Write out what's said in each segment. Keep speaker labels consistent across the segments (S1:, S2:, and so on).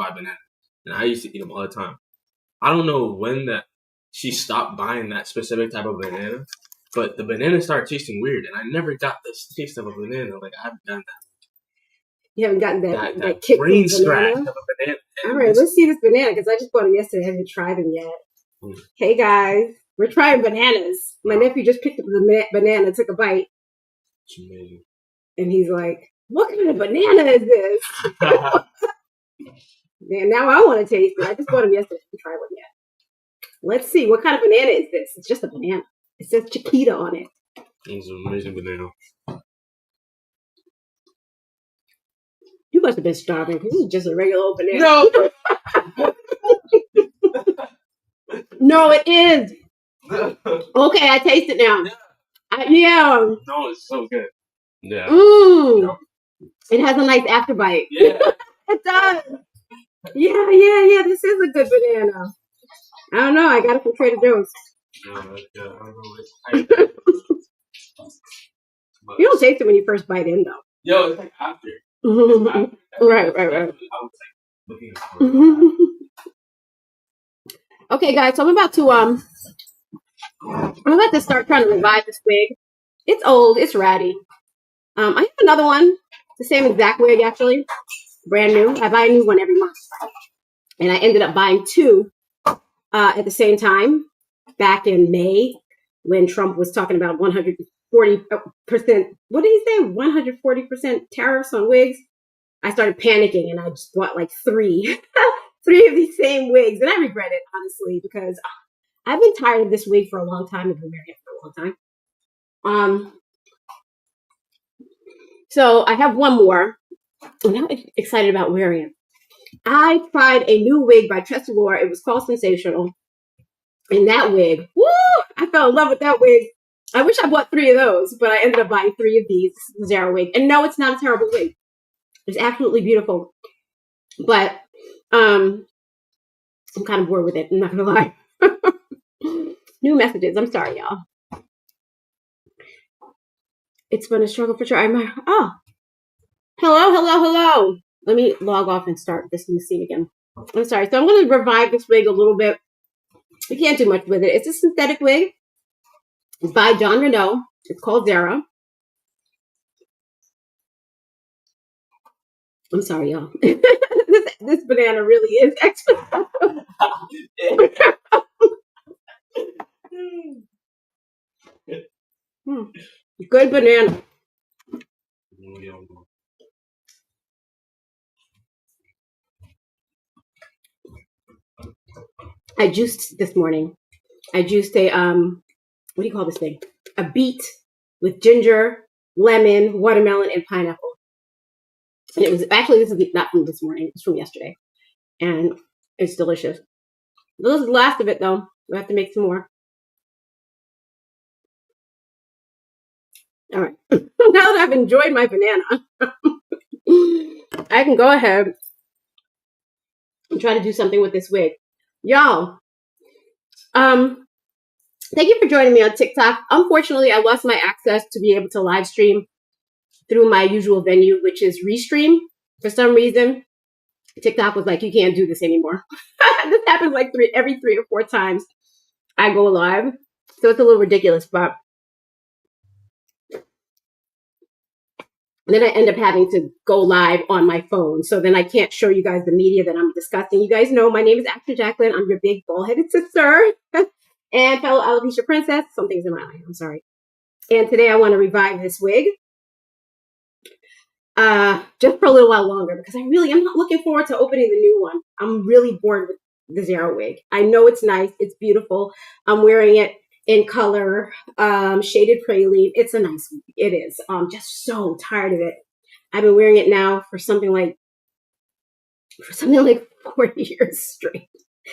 S1: buy bananas, and I used to eat them all the time. I don't know when that she stopped buying that specific type of banana, but the banana started tasting weird, and I never got this taste of a banana. Like I haven't gotten
S2: You haven't gotten
S1: that
S2: that kick from
S1: brain scratch
S2: banana?
S1: of a banana.
S2: All right, let's see this banana because I just bought them yesterday. I haven't tried them yet.
S1: Mm.
S2: Hey guys, we're trying bananas. My nephew just picked up the banana, took a bite,
S1: It's amazing.
S2: and he's like, "What kind of banana is this?" Man, now I want to taste it. I just bought them yesterday. I haven't tried one yet. Let's see, what kind of banana is this? It's just a banana. It says Chiquita on it.
S1: It's an amazing banana.
S2: You must have been starving because this is just a regular old banana.
S1: No.
S2: No, it is. Okay, I taste it now. Yeah.
S1: No, it's so good. Yeah.
S2: Mmm. It has a nice afterbite.
S1: Yeah.
S2: It does. Yeah. This is a good banana. I don't know. I got it from Trader Joe's.
S1: I don't know.
S2: You don't taste it when you first bite in, though.
S1: Yo, it's like after.
S2: Right.
S1: I was like looking for
S2: Okay, guys. So I'm about to start trying to revive this wig. It's old. It's ratty. I have another one. The same exact wig, actually. Brand new. I buy a new one every month. And I ended up buying two at the same time back in May when Trump was talking about 140%. What did he say? 140% tariffs on wigs. I started panicking and I just bought like three of these same wigs. And I regret it, honestly, because I've been tired of this wig for a long time. I've been wearing it for a long time. So I have one more. I'm now excited about wearing it. I tried a new wig by Tresor. It was called Sensational. And that wig, woo! I fell in love with that wig. I wish I bought three of those, but I ended up buying three of these Zara wig. And no, it's not a terrible wig. It's absolutely beautiful. But I'm kind of bored with it. I'm not gonna lie. New messages. I'm sorry, y'all. It's been a struggle for sure. Hello. Let me log off and start this new scene again. I'm sorry. So I'm going to revive this wig a little bit. We can't do much with it. It's a synthetic wig. It's by Jon Renau. It's called Zara. I'm sorry, y'all. this banana really is extra. Good banana. I juiced this morning. I juiced a what do you call this thing? A beet with ginger, lemon, watermelon, and pineapple. And it was actually, this is not from this morning. It's from yesterday, and it's delicious. This is the last of it, though. We have to make some more. All right. Now that I've enjoyed my banana, I can go ahead and try to do something with this wig. Y'all, thank you for joining me on TikTok. Unfortunately, I lost my access to be able to live stream through my usual venue, which is Restream. For some reason, TikTok was like, you can't do this anymore. This happens like every 3 or 4 times I go live. So it's a little ridiculous, but then I end up having to go live on my phone. So then I can't show you guys the media that I'm discussing. You guys know my name is Actor Jacqueline. I'm your big bald-headed sister and fellow alopecia princess. Something's in my eye. I'm sorry. And today I want to revive this wig. Just for a little while longer because I'm not looking forward to opening the new one. I'm really bored with the Zara wig. I know it's nice. It's beautiful. I'm wearing it in color, shaded praline. It's a nice wig. It is. I'm just so tired of it. I've been wearing it now for something like 4 years straight.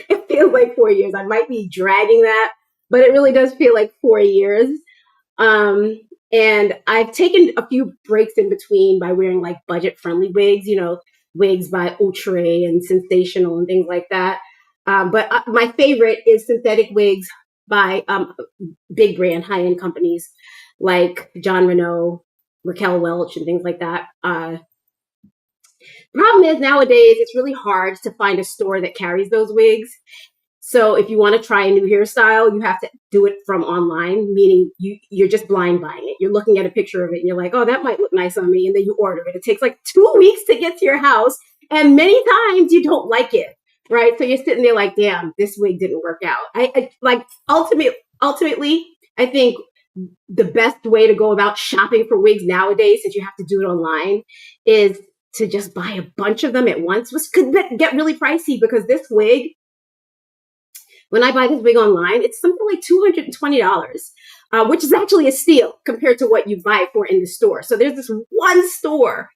S2: It feels like 4 years. I might be dragging that, but it really does feel like 4 years. And I've taken a few breaks in between by wearing like budget-friendly wigs, wigs by Outre and Sensational and things like that. But my favorite is synthetic wigs by big brand, high-end companies like Jon Renau, Raquel Welch, and things like that. Problem is nowadays it's really hard to find a store that carries those wigs. So if you want to try a new hairstyle, you have to do it from online, meaning you're just blind buying it. You're looking at a picture of it and you're like, oh, that might look nice on me. And then you order it. It takes like 2 weeks to get to your house. And many times you don't like it, right? So you're sitting there like, damn, this wig didn't work out. I like ultimately, I think the best way to go about shopping for wigs nowadays, since you have to do it online, is to just buy a bunch of them at once, which could get really pricey because this wig, when I buy this wig online, it's something like $220, which is actually a steal compared to what you buy it for in the store. So there's this one store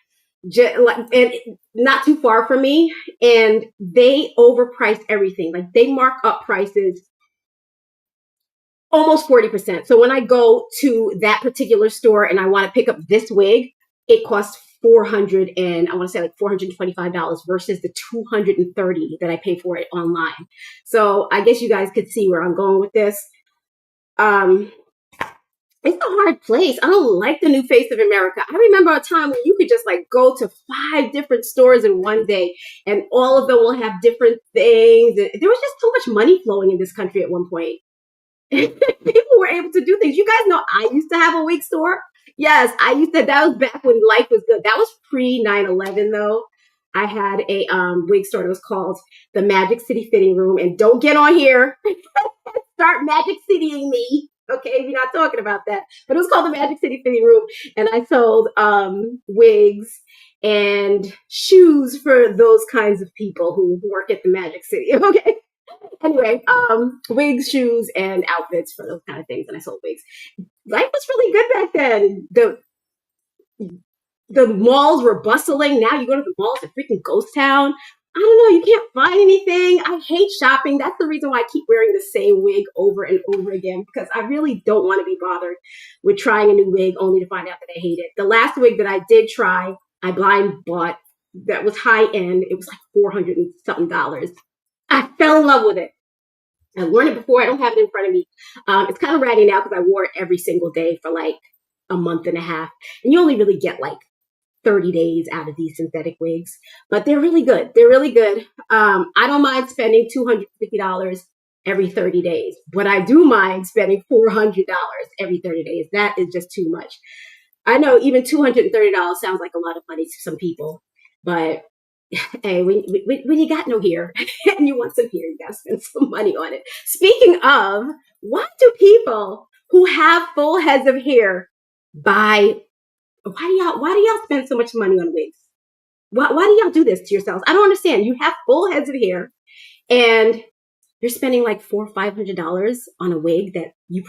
S2: and not too far from me, and they overprice everything. Like they mark up prices almost 40%. So when I go to that particular store and I want to pick up this wig, it costs $425 versus the $230 that I pay for it online. So I guess you guys could see where I'm going with this. It's a hard place. I don't like the new face of America. I remember a time when you could just like go to 5 different stores in one day and all of them will have different things. There was just too much money flowing in this country at one point. People were able to do things. You guys know I used to have a wig store. Yes, I used to. That was back when life was good. That was pre 9/11 though. I had a wig store that was called the Magic City Fitting Room. And don't get on here, start Magic Citying me. Okay, we're not talking about that. But it was called the Magic City Fitting Room. And I sold wigs and shoes for those kinds of people who work at the Magic City. Okay. Anyway, wigs, shoes, and outfits for those kind of things. And I sold wigs. Life was really good back then. The malls were bustling. Now you go to the malls in freaking ghost town. I don't know. You can't find anything. I hate shopping. That's the reason why I keep wearing the same wig over and over again, because I really don't want to be bothered with trying a new wig only to find out that I hate it. The last wig that I did try, I blind bought that was high end. It was like $400 and something. I fell in love with it. I worn it before. I don't have it in front of me. It's kind of ratty now because I wore it every single day for like a month and a half. And you only really get like 30 days out of these synthetic wigs, but they're really good. They're really good. I don't mind spending $250 every 30 days, but I do mind spending $400 every 30 days. That is just too much. I know even $230 sounds like a lot of money to some people, but hey, when you got no hair and you want some hair, you gotta spend some money on it. Speaking of, why do people who have full heads of hair buy? Why do y'all spend so much money on wigs? Why do y'all do this to yourselves? I don't understand. You have full heads of hair and you're spending like $400 or $500 on a wig that you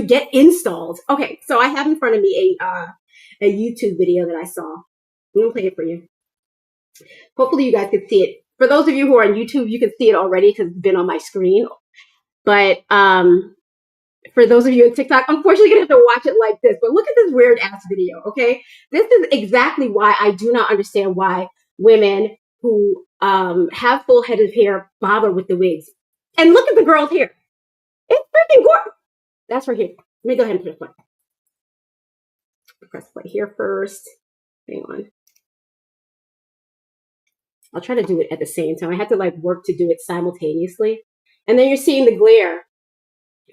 S2: get installed. Okay, so I have in front of me a YouTube video that I saw. I'm gonna play it for you. Hopefully you guys can see it. For those of you who are on YouTube, you can see it already because it's been on my screen. But for those of you on TikTok, unfortunately, you're going to have to watch it like this. But look at this weird ass video, okay? This is exactly why I do not understand why women who have full head of hair bother with the wigs. And look at the girl's hair. It's freaking gorgeous. That's her hair. Let me go ahead and press play. Press play here first. Hang on. I'll try to do it at the same time. I had to like work to do it simultaneously. And then you're seeing the glare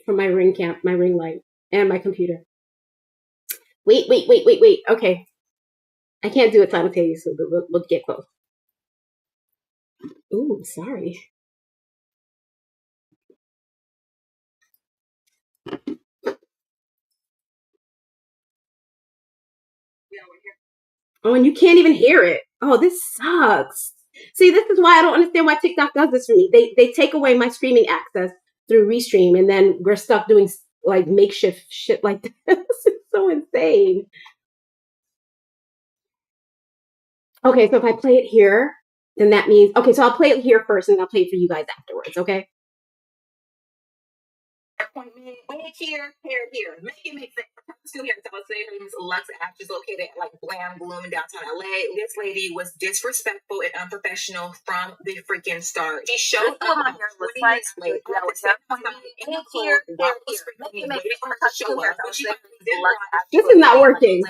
S2: from my ring light, and my computer. Wait. Okay. I can't do it simultaneously, but we'll get close. Ooh, sorry. Oh, and you can't even hear it. Oh, this sucks. See, this is why I don't understand why TikTok does this for me. They take away my streaming access through Restream, and then we're stuck doing like makeshift shit like this. It's so insane. Okay, so if I play it here, then that means, okay, so I'll play it here first and I'll play it for you guys afterwards, okay?
S3: appointment. Wig here, hair here. Make it make sense. Still here. So I was saying her name is Lux Act. She's located at like Glam Bloom in downtown LA. This lady was disrespectful and unprofessional from the freaking start. She showed up what my hair looks like. Late. That was her appointment. And here, make it make sense.
S2: This is not working.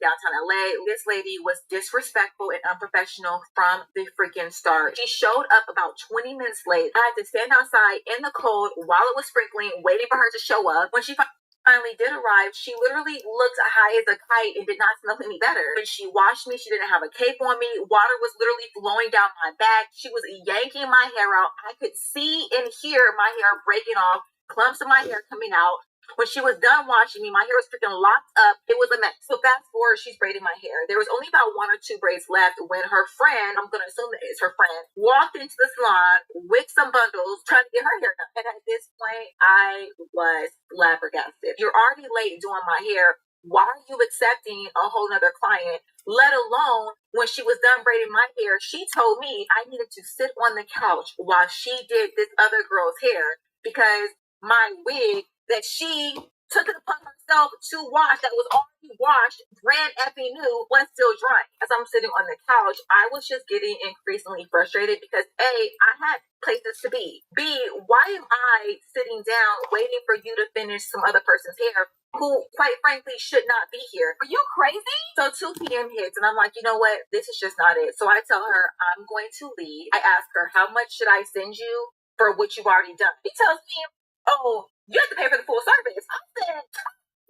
S3: Downtown LA. This lady was disrespectful and unprofessional from the freaking start. She showed up about 20 minutes late. I had to stand outside in the cold while it was sprinkling, waiting for her to show up. When she finally did arrive, she literally looked high as a kite and did not smell any better. When she washed me, she didn't have a cape on me. Water was literally flowing down my back. She was yanking my hair out. I could see and hear my hair breaking off, clumps of my hair coming out. When she was done washing me, my hair was freaking locked up. It was a mess. So fast forward, she's braiding my hair. There was only about 1 or 2 braids left when her friend, I'm going to assume that it's her friend, walked into the salon with some bundles trying to get her hair done. And at this point, I was flabbergasted. You're already late doing my hair. Why are you accepting a whole nother client? Let alone when she was done braiding my hair, she told me I needed to sit on the couch while she did this other girl's hair because my wig that she took it upon herself to wash, that was already washed, brand effing new, was still drying. As I'm sitting on the couch, I was just getting increasingly frustrated because A, I had places to be. B, why am I sitting down waiting for you to finish some other person's hair who, quite frankly, should not be here? Are you crazy? So 2 p.m. hits, and I'm like, you know what? This is just not it. So I tell her, I'm going to leave. I ask her, how much should I send you for what you've already done? She tells me, oh, you have to pay for the full service. I said,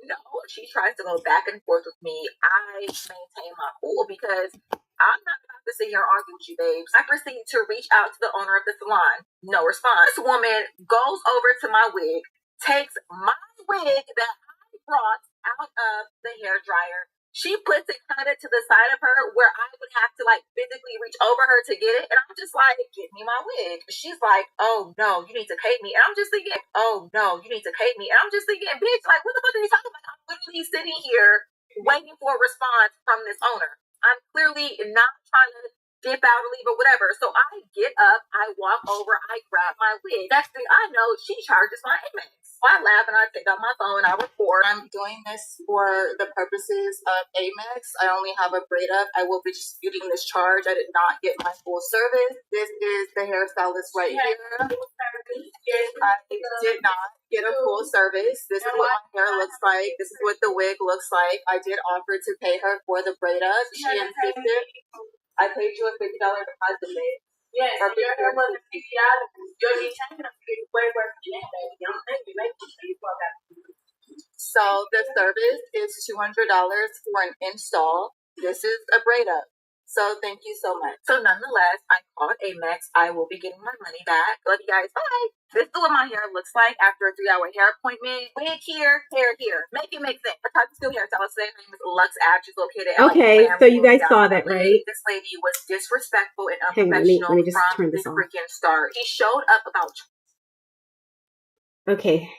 S3: no. She tries to go back and forth with me. I maintain my cool because I'm not about to sit here and argue with you, babes. I proceed to reach out to the owner of the salon. No response. This woman goes over to my wig, takes my wig that I brought out of the hair dryer. She puts it kind of to the side of her where I would have to like physically reach over her to get it. And I'm just like, give me my wig. She's like, oh no, you need to pay me. And I'm just thinking, oh no, you need to pay me. And I'm just thinking, bitch, like what the fuck are you talking about? I'm literally sitting here waiting for a response from this owner. I'm clearly not trying to dip out or leave or whatever. So I get up, I walk over, I grab my wig. Next thing I know, she charges my Amex. So I laugh and I take out my phone, I record.
S4: I'm doing this for the purposes of Amex. I only have a braid up. I will be disputing this charge. I did not get my full service. This is the hairstylist right here. I did not get a full service. This is what my hair looks like. This is what the wig looks like. I did offer to pay her for the braid up. She insisted. I paid you a $50 deposit, babe.
S3: Yes, your hair was $50. You're taking way worse than that, baby. I'm thinking maybe
S4: So the service is $200 for an install. This is a braid up. So thank you so much.
S3: So nonetheless, I called Amex. I will be getting my money back. Love you guys. Bye. This is what my hair looks like after a 3-hour hair appointment. Wig here, hair here. Make it make sense. I tried to steal hair. So I was saying her name is Lux Act. She's located at
S2: Okay, so you guys saw that, right?
S3: This lady was disrespectful and
S2: Hang on,
S3: unprofessional
S2: let me just
S3: from
S2: turn
S3: the
S2: this off.
S3: freaking start. She showed up about
S2: Okay.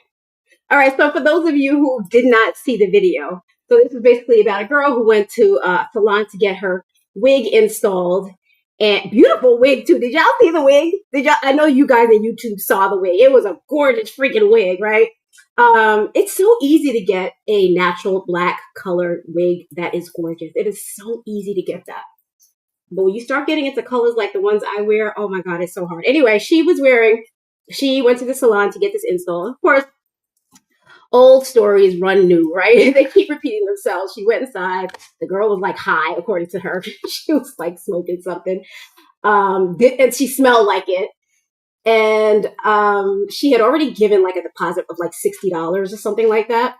S2: All right, so for those of you who did not see the video, so this is basically about a girl who went to a salon to get her wig installed, and beautiful wig too. Did y'all see the wig? Did y'all? I know you guys on YouTube saw the wig. It was a gorgeous freaking wig, right? It's so easy to get a natural black colored wig that is gorgeous. It is so easy to get that. But when you start getting into colors like the ones I wear, oh my God, it's so hard. Anyway, she went to the salon to get this install. Of course, old stories run new, right? They keep repeating themselves. She went inside. The girl was like high, according to her. She was like smoking something. And she smelled like it. And she had already given like a deposit of like $60 or something like that.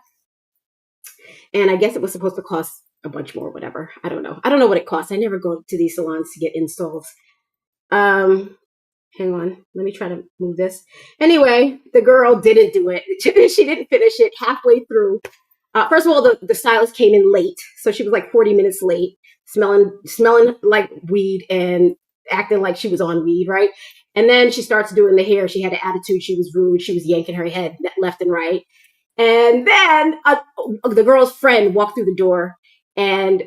S2: And I guess it was supposed to cost a bunch more, whatever. I don't know. I don't know what it costs. I never go to these salons to get installs. Hang on. Let me try to move this. Anyway, the girl didn't do it. She didn't finish it halfway through. First of all, the stylist came in late. So she was like 40 minutes late, smelling like weed and acting like she was on weed, right? And then she starts doing the hair. She had an attitude. She was rude. She was yanking her head left and right. And then the girl's friend walked through the door. And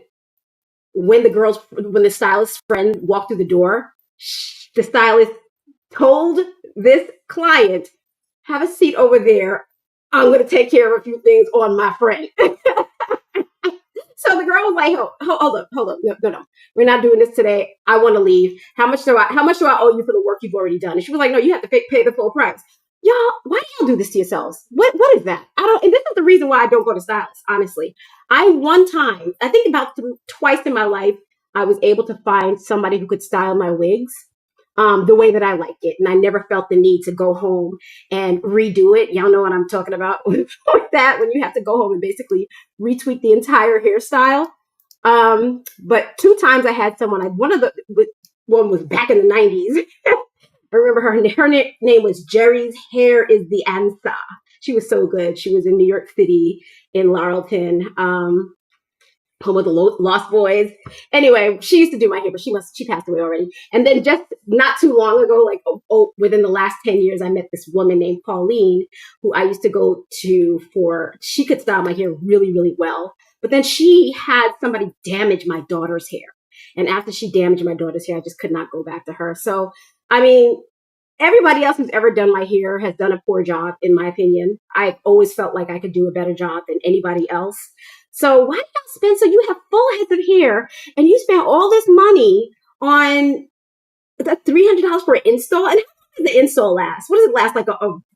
S2: when the stylist's friend walked through the door, the stylist told this client, have a seat over there. I'm going to take care of a few things on my friend. So the girl was like, hold up. No. We're not doing this today. I want to leave. How much do I owe you for the work you've already done? And she was like, no, you have to pay the full price. Y'all, why do y'all do this to yourselves? What is that? And this is the reason why I don't go to stylists, honestly. One time, I think about twice in my life, I was able to find somebody who could style my wigs the way that I like it. And I never felt the need to go home and redo it. Y'all know what I'm talking about with that, when you have to go home and basically retweak the entire hairstyle. But 2 times I had someone, one was back in the 90s. I remember her name was Jerry's Hair is the Answer. She was so good. She was in New York City in Laurelton. Home of the Lost Boys. Anyway, she used to do my hair, but she passed away already. And then just not too long ago, like within the last 10 years, I met this woman named Pauline, who I used to go to she could style my hair really, really well. But then she had somebody damage my daughter's hair. And after she damaged my daughter's hair, I just could not go back to her. So, I mean, everybody else who's ever done my hair has done a poor job, in my opinion. I've always felt like I could do a better job than anybody else. So why do y'all spend, so you have full heads of hair and you spend all this money on the $300 for an install? And how long does the install last? What does it last, like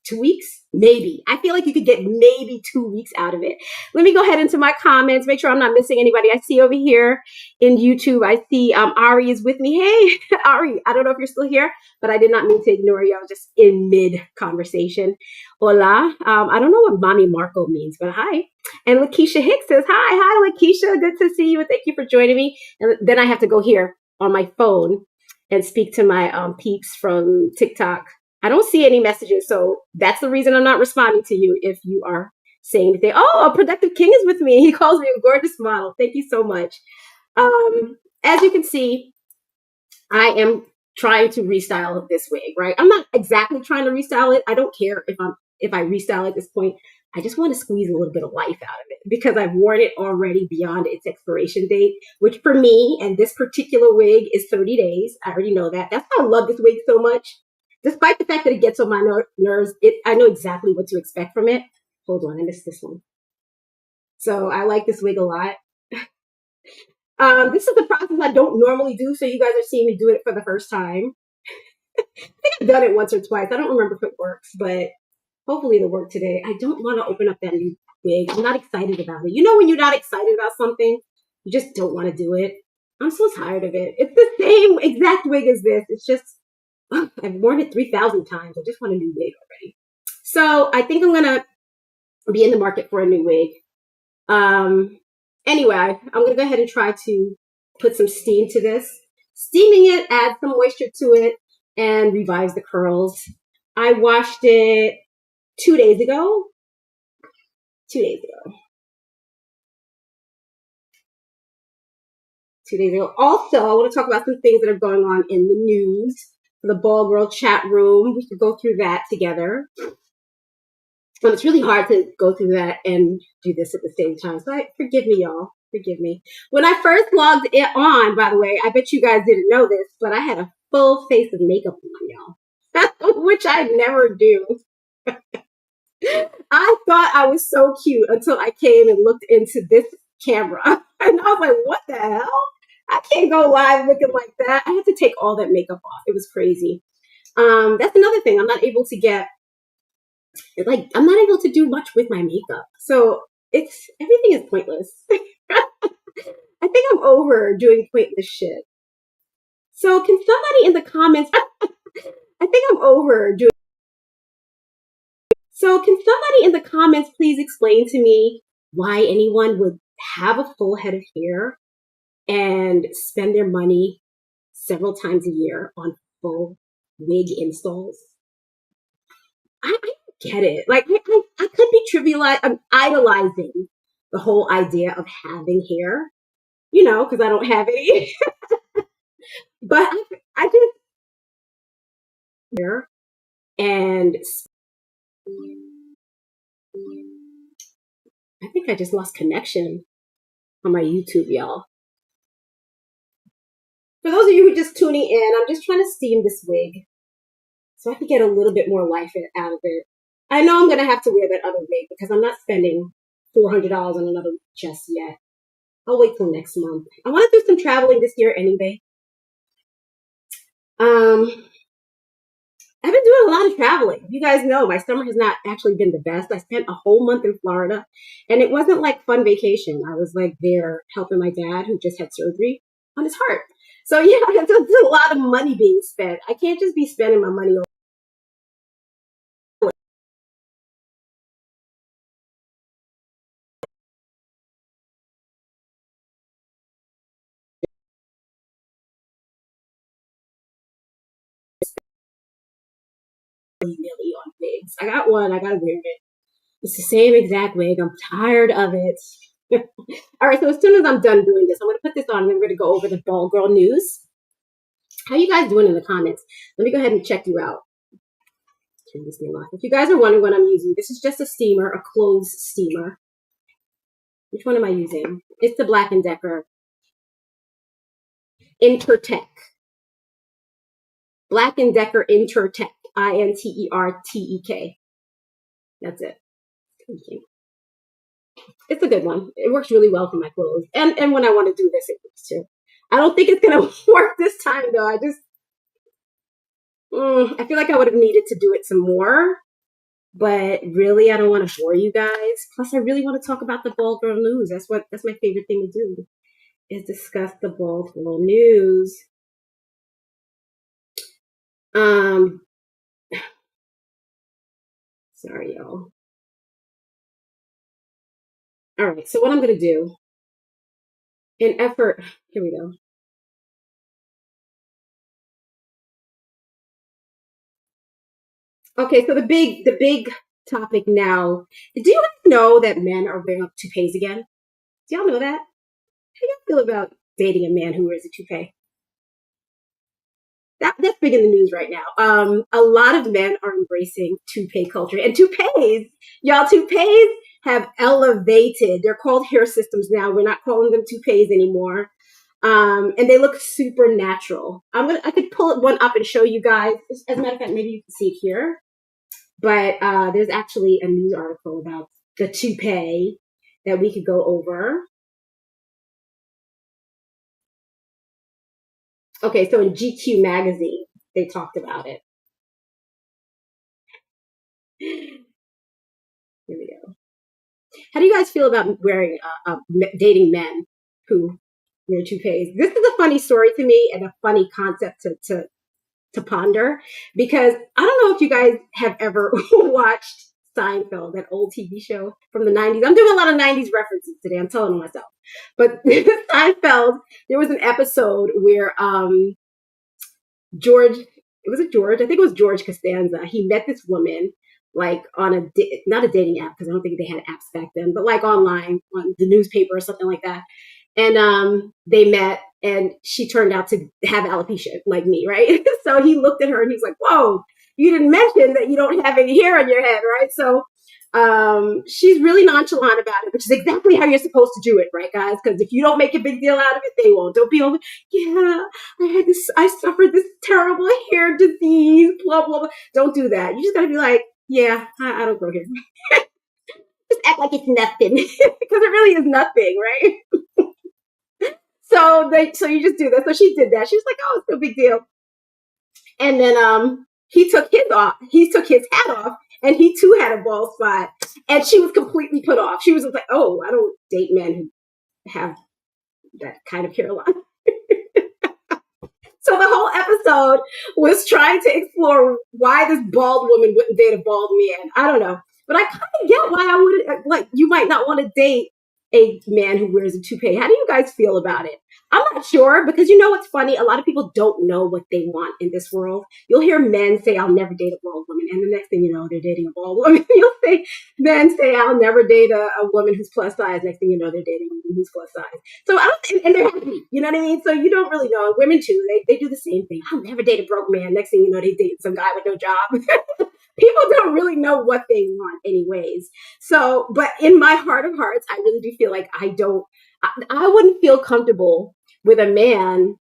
S2: 2 weeks? Maybe. I feel like you could get maybe 2 weeks out of it. Let me go ahead into my comments, make sure I'm not missing anybody. I see over here in YouTube, I see Ari is with me. Hey, Ari, I don't know if you're still here, but I did not mean to ignore you. I was just in mid-conversation. Hola. I don't know what Mommy Marco means, but hi. And Lakeisha Hicks says, hi, Lakeisha. Good to see you. And thank you for joining me. And then I have to go here on my phone and speak to my peeps from TikTok. I don't see any messages, so that's the reason I'm not responding to you if you are saying anything. Oh, a Productive King is with me. He calls me a gorgeous model. Thank you so much. As you can see, I am trying to restyle this wig, right? I'm not exactly trying to restyle it. I don't care if I restyle at this point. I just want to squeeze a little bit of life out of it because I've worn it already beyond its expiration date, which for me and this particular wig is 30 days. I already know that. That's why I love this wig so much. Despite the fact that it gets on my nerves, I know exactly what to expect from it. Hold on, I missed this one. So I like this wig a lot. This is the process I don't normally do, so you guys are seeing me do it for the first time. I think I've done it once or twice. I don't remember if it works, but hopefully it'll work today. I don't want to open up that new wig. I'm not excited about it. You know when you're not excited about something, you just don't want to do it. I'm so tired of it. It's the same exact wig as this. It's just, I've worn it 3,000 times. I just want a new wig already. So I think I'm going to be in the market for a new wig. Anyway, I'm going to go ahead and try to put some steam to this. Steaming it, add some moisture to it, and revives the curls. I washed it 2 days ago. 2 days ago. 2 days ago. Also, I want to talk about some things that are going on in the news. The Ball Girl chat room. We should go through that together. And it's really hard to go through that and do this at the same time. So forgive me, y'all. Forgive me. When I first logged it on, by the way, I bet you guys didn't know this, but I had a full face of makeup on, y'all. Which I never do. I thought I was so cute until I came and looked into this camera. And I was like, what the hell? I can't go live looking like that. I had to take all that makeup off. It was crazy. That's another thing. I'm not able to do much with my makeup. So everything is pointless. I think I'm over doing pointless shit. So can somebody in the comments, So can somebody in the comments please explain to me why anyone would have a full head of hair and spend their money several times a year on full wig installs? I get it. Like, I could be I'm idolizing the whole idea of having hair, because I don't have any. But I just hair and I think I just lost connection on my YouTube, y'all. For those of you who are just tuning in, I'm just trying to steam this wig so I can get a little bit more life out of it. I know I'm gonna have to wear that other wig because I'm not spending $400 on another wig just yet. I'll wait till next month. I want to do some traveling this year anyway. I've been doing a lot of traveling. You guys know my summer has not actually been the best. I spent a whole month in Florida, and it wasn't like fun vacation. I was like there helping my dad who just had surgery on his heart. So yeah, there's a lot of money being spent. I can't just be spending my money on willy-nilly on wigs. I got one. I gotta wear it. It's the same exact wig. I'm tired of it. All right, so as soon as I'm done doing this, I'm going to put this on and we're going to go over the bald girl news. How you guys doing in the comments? Let me go ahead and check you out. Turn this name off. If you guys are wondering what I'm using, this is just a steamer, a clothes steamer. Which one am I using? It's the Black & Decker Intertech. Black & Decker Intertech. Intertek. That's it. Thank you. It's a good one. It works really well for my clothes. And when I want to do this, it works too. I don't think it's going to work this time, though. I feel like I would have needed to do it some more. But really, I don't want to bore you guys. Plus, I really want to talk about the bald girl news. That's my favorite thing to do, is discuss the bald girl news. Sorry, y'all. All right, so what I'm going to do, here we go. Okay, so the big topic now. Do you guys know that men are wearing toupees again? Do y'all know that? How do y'all feel about dating a man who wears a toupee? That's big in the news right now. A lot of men are embracing toupee culture. And toupees have elevated. They're called hair systems now. We're not calling them toupees anymore. And they look super natural. I could pull one up and show you guys. As a matter of fact, maybe you can see it here. But there's actually a news article about the toupee that we could go over. Okay, so in GQ magazine, they talked about it. Here we go. How do you guys feel about dating men who wear toupees? This is a funny story to me and a funny concept to ponder, because I don't know if you guys have ever watched Seinfeld, that old TV show from the 90s. I'm doing a lot of 90s references today. I'm telling myself. But Seinfeld, there was an episode where George? I think it was George Costanza. He met this woman like on not a dating app, because I don't think they had apps back then, but like online on the newspaper or something like that. And they met, and she turned out to have alopecia like me, right? So he looked at her and he's like, whoa, you didn't mention that you don't have any hair on your head, right? So she's really nonchalant about it, which is exactly how you're supposed to do it, right, guys? Because if you don't make a big deal out of it, they won't. Don't be over, yeah, I suffered this terrible hair disease, blah, blah, blah. Don't do that. You just gotta be like, yeah, I don't grow hair. Just act like it's nothing, because it really is nothing, right? So you just do that. So she did that. She was like, oh, it's no big deal. And then he took his hat off, and he too had a bald spot. And she was completely put off. She was like, oh, I don't date men who have that kind of hairline. So the whole episode was trying to explore why this bald woman wouldn't date a bald man. I don't know. But I kind of get why I would, like, you might not want to date a man who wears a toupee. How do you guys feel about it? I'm not sure, because you know what's funny? A lot of people don't know what they want in this world. You'll hear men say, I'll never date a bald woman. And the next thing you know, they're dating a bald woman. You'll see men say, I'll never date a woman who's plus size. Next thing you know, they're dating a woman who's plus size. So and they're happy. You know what I mean? So you don't really know. Women too, they do the same thing. I'll never date a broke man. Next thing you know, they date some guy with no job. People don't really know what they want anyways. So, but in my heart of hearts, I really do feel like I wouldn't feel comfortable with a man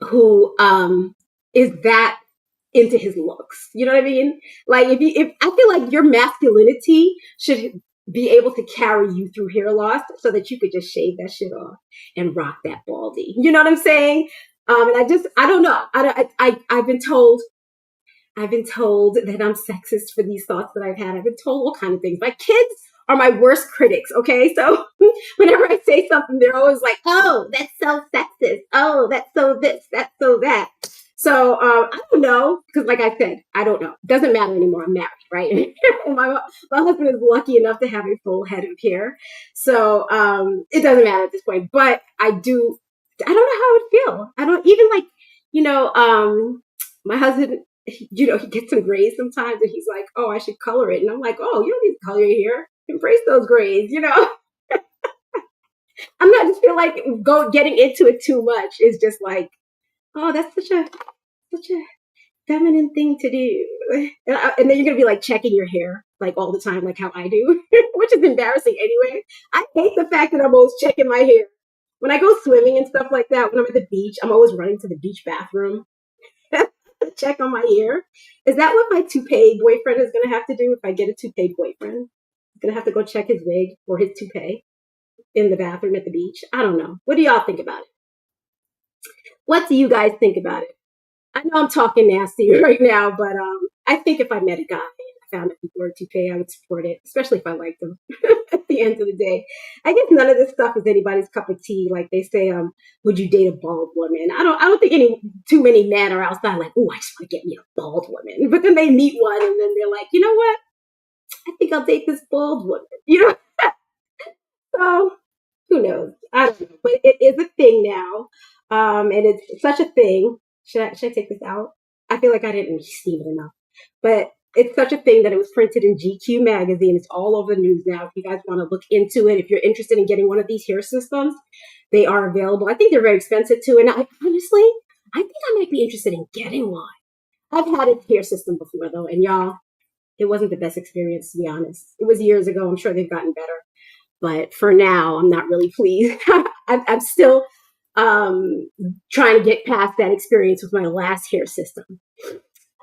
S2: who is that into his looks. You know what I mean? Like if I feel like your masculinity should be able to carry you through hair loss so that you could just shave that shit off and rock that baldy. You know what I'm saying? And I don't know. I've been told that I'm sexist for these thoughts that I've had. I've been told all kinds of things. My kids are my worst critics, okay? So whenever I say something, they're always like, oh, that's so sexist. Oh, that's so this, that's so that. So I don't know, because like I said, I don't know. It doesn't matter anymore. I'm married, right? my husband is lucky enough to have a full head of hair. So it doesn't matter at this point. But I don't know how I would feel. I don't even like, my husband, he gets some grays sometimes and he's like, oh, I should color it. And I'm like, oh, you don't need to color your hair. Embrace those grays, I'm not just feel like getting into it too much is just like, oh, that's such a feminine thing to do. And then you're going to be like checking your hair like all the time, like how I do, which is embarrassing anyway. I hate the fact that I'm always checking my hair. When I go swimming and stuff like that, when I'm at the beach, I'm always running to the beach bathroom to check on my hair. Is that what my toupee boyfriend is going to have to do if I get a toupee boyfriend? He's going to have to go check his wig or his toupee in the bathroom at the beach. I don't know. What do y'all think about it? What do you guys think about it? I know I'm talking nasty right now, but I think if I met a guy and I found a he wore a toupee, I would support it, especially if I liked him. At the end of the day, I guess none of this stuff is anybody's cup of tea. Like they say, would you date a bald woman? I don't think too many men are outside like, oh, I just want to get me a bald woman. But then they meet one and then they're like, you know what? I think I'll date this bald woman. So who knows? I don't know, but it is a thing now. And it's such a thing. Should I take this out? I feel like I didn't steam it enough. But it's such a thing that it was printed in GQ magazine. It's all over the news now. If you guys want to look into it, if you're interested in getting one of these hair systems, they are available. I think they're very expensive too. And I think I might be interested in getting one. I've had a hair system before though, and y'all, it wasn't the best experience to be honest. It was years ago. I'm sure they've gotten better. But for now, I'm not really pleased. I'm still trying to get past that experience with my last hair system.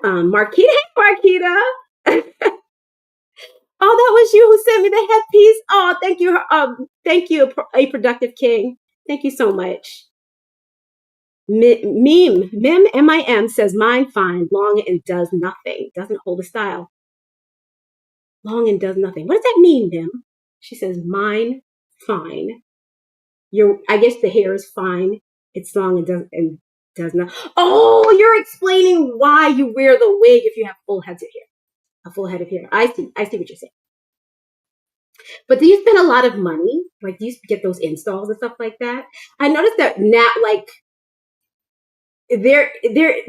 S2: Marquita, hey Marquita. Oh, that was you who sent me the headpiece. Oh, thank you. Thank you, A Productive King. Thank you so much. Mim, M-I-M says, mine fine, long and does nothing. Doesn't hold a style. Long and does nothing. What does that mean, Mim? She says, mine fine. I guess the hair is fine. It's long and does not. Oh, you're explaining why you wear the wig if you have full heads of hair. A full head of hair. I see what you're saying. But do you spend a lot of money? Like, do you get those installs and stuff like that? I noticed that now, like,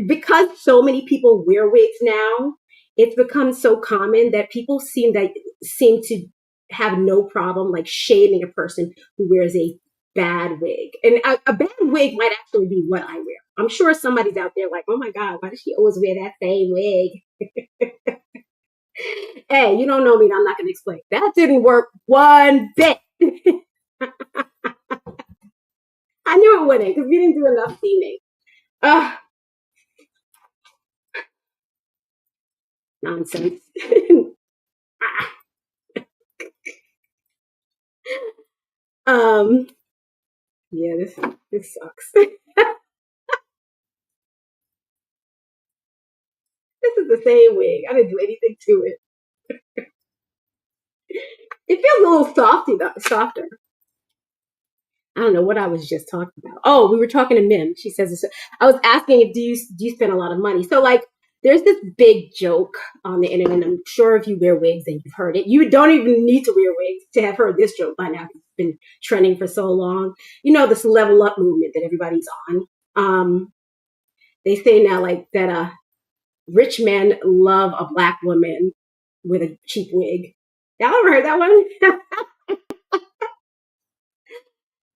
S2: because so many people wear wigs now, it's become so common that people seem to have no problem like shaming a person who wears a bad wig. And a bad wig might actually be what I wear. I'm sure somebody's out there like, oh my God, why does she always wear that same wig? Hey, you don't know me, I'm not going to explain. That didn't work one bit. I knew it wouldn't because we didn't do enough steaming. Nonsense. Yeah, this sucks. This is the same wig. I didn't do anything to it. It feels a little softer. I don't know what I was just talking about. Oh, we were talking to Mim. She says, I was asking if do you spend a lot of money? So like, there's this big joke on the internet. And I'm sure if you wear wigs and you've heard it, you don't even need to wear wigs to have heard this joke by now. It's been trending for so long. You know, this level up movement that everybody's on. They say now like that rich men love a black woman with a cheap wig. Y'all ever heard that one?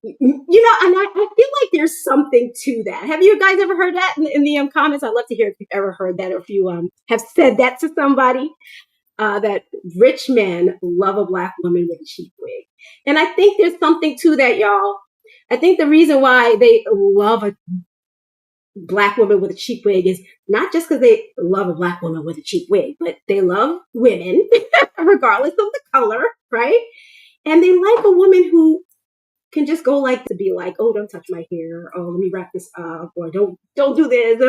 S2: And I feel like there's something to that. Have you guys ever heard that in the comments? I'd love to hear if you've ever heard that or if you have said that to somebody, that rich men love a black woman with a cheap wig. And I think there's something to that, y'all. I think the reason why they love black woman with a cheap wig is not just because they love a black woman with a cheap wig, but they love women, regardless of the color, right? And they like a woman who can just go like to be like, oh, don't touch my hair. Oh, let me wrap this up, or don't do this.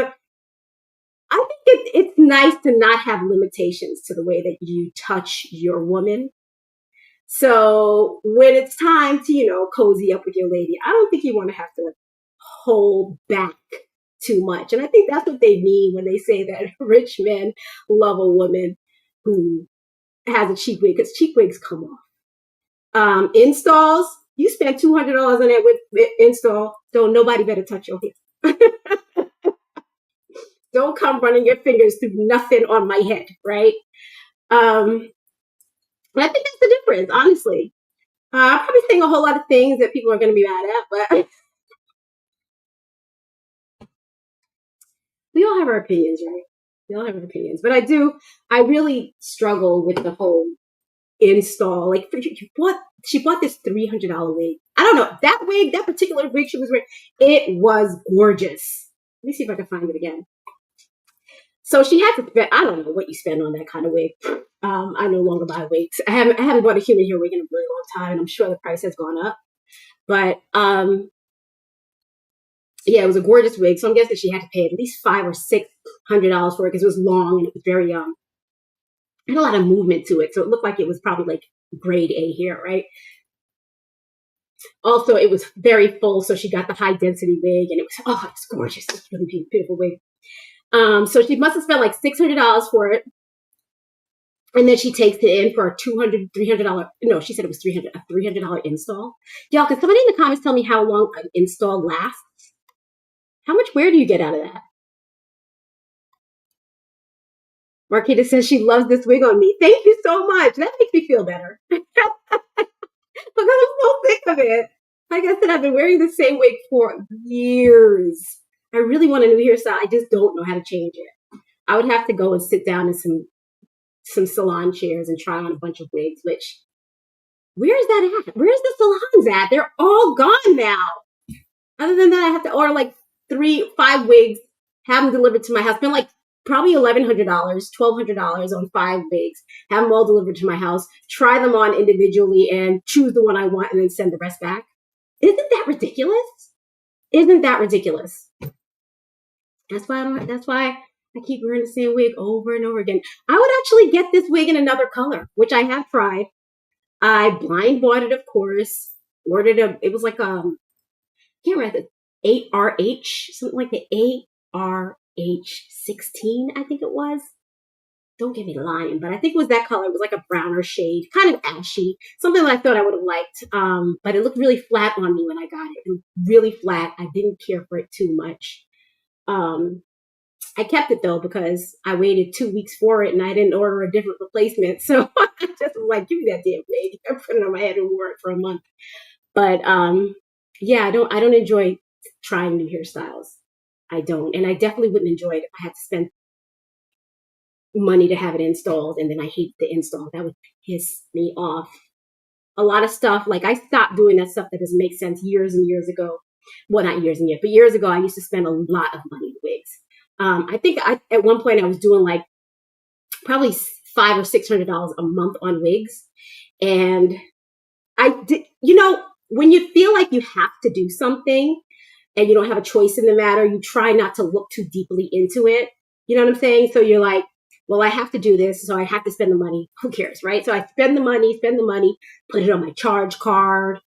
S2: I think it's nice to not have limitations to the way that you touch your woman. So when it's time to, cozy up with your lady, I don't think you want to have to hold back too much. And I think that's what they mean when they say that rich men love a woman who has a cheap wig, because cheap wigs come off. Installs, you spend $200 on that with install, so nobody better touch your hair. Don't come running your fingers through nothing on my head, right? And I think that's the difference, honestly. I'm probably saying a whole lot of things that people are going to be mad at, but we all have our opinions, right? We all have our opinions. But I really struggle with the whole install. Like, she bought this $300 wig. I don't know. That particular wig she was wearing, it was gorgeous. Let me see if I can find it again. So she had to spend, I don't know what you spend on that kind of wig. I no longer buy wigs. I haven't bought a human hair wig in a really long time, and I'm sure the price has gone up. But yeah, it was a gorgeous wig. So I'm guessing she had to pay at least $500 or $600 for it because it was long and it was very had a lot of movement to it. So it looked like it was probably like grade A hair, right? Also, it was very full, so she got the high density wig, and it's gorgeous. It's a really beautiful wig. So she must have spent like $600 for it. And then she takes it in for a $200, $300. No, she said it was a $300 install. Y'all, can somebody in the comments tell me how long an install lasts? How much wear do you get out of that? Marquita says she loves this wig on me. Thank you so much. That makes me feel better. Because I'm so sick of it. Like I said, I've been wearing the same wig for years. I really want a new hairstyle. I just don't know how to change it. I would have to go and sit down in some salon chairs and try on a bunch of wigs, which, where's that at? Where's the salons at? They're all gone now. Other than that, I have to order like 5 wigs, have them delivered to my house. Spend like probably $1,100, $1,200 on 5 wigs, have them all delivered to my house, try them on individually and choose the one I want and then send the rest back. Isn't that ridiculous? Isn't that ridiculous? That's why I keep wearing the same wig over and over again. I would actually get this wig in another color, which I have tried. I blind bought it, of course. It was like can't remember, the 8RH, something like the 8RH16, I think it was. Don't get me lying, but I think it was that color. It was like a browner shade, kind of ashy, something that I thought I would have liked. But it looked really flat on me when I got it. It was really flat. I didn't care for it too much. I kept it though because I waited 2 weeks for it and I didn't order a different replacement. So I just was like, give me that damn wig. I put it on my head and wore it for a month. But yeah, I don't enjoy trying new hairstyles. I don't. And I definitely wouldn't enjoy it if I had to spend money to have it installed and then I hate the install. That would piss me off. A lot of stuff, like I stopped doing that stuff that doesn't make sense years and years ago. Well, not years and years, but years ago, I used to spend a lot of money on wigs. I think at one point I was doing like probably $500 or $600 a month on wigs. And I did, when you feel like you have to do something and you don't have a choice in the matter, you try not to look too deeply into it. You know what I'm saying? So you're like, well, I have to do this, so I have to spend the money. Who cares, right? So I spend the money, put it on my charge card,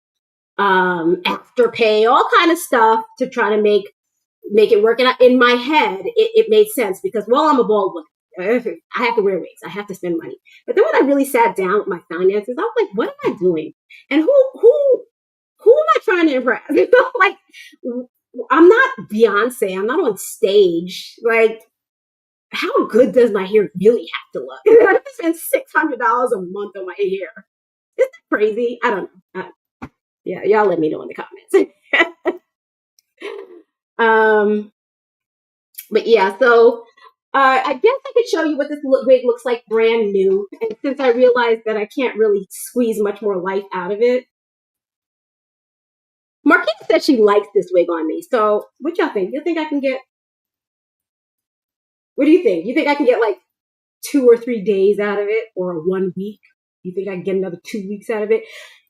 S2: Afterpay, all kind of stuff to try to make it work. And in my head, it made sense because, well, I'm a bald woman. I have to wear wigs. I have to spend money. But then when I really sat down with my finances, I was like, what am I doing? And who am I trying to impress? Like, I'm not Beyonce. I'm not on stage. Like, how good does my hair really have to look? I have to spend $600 a month on my hair. Isn't that crazy? I don't know. Yeah, y'all let me know in the comments. But yeah, so I guess I could show you what this wig looks like brand new. And since I realized that I can't really squeeze much more life out of it, Marquita said she likes this wig on me. So what y'all think? You think I can get What do you think? You think I can get like 2 or 3 days out of it, or 1 week? You think I can get another 2 weeks out of it?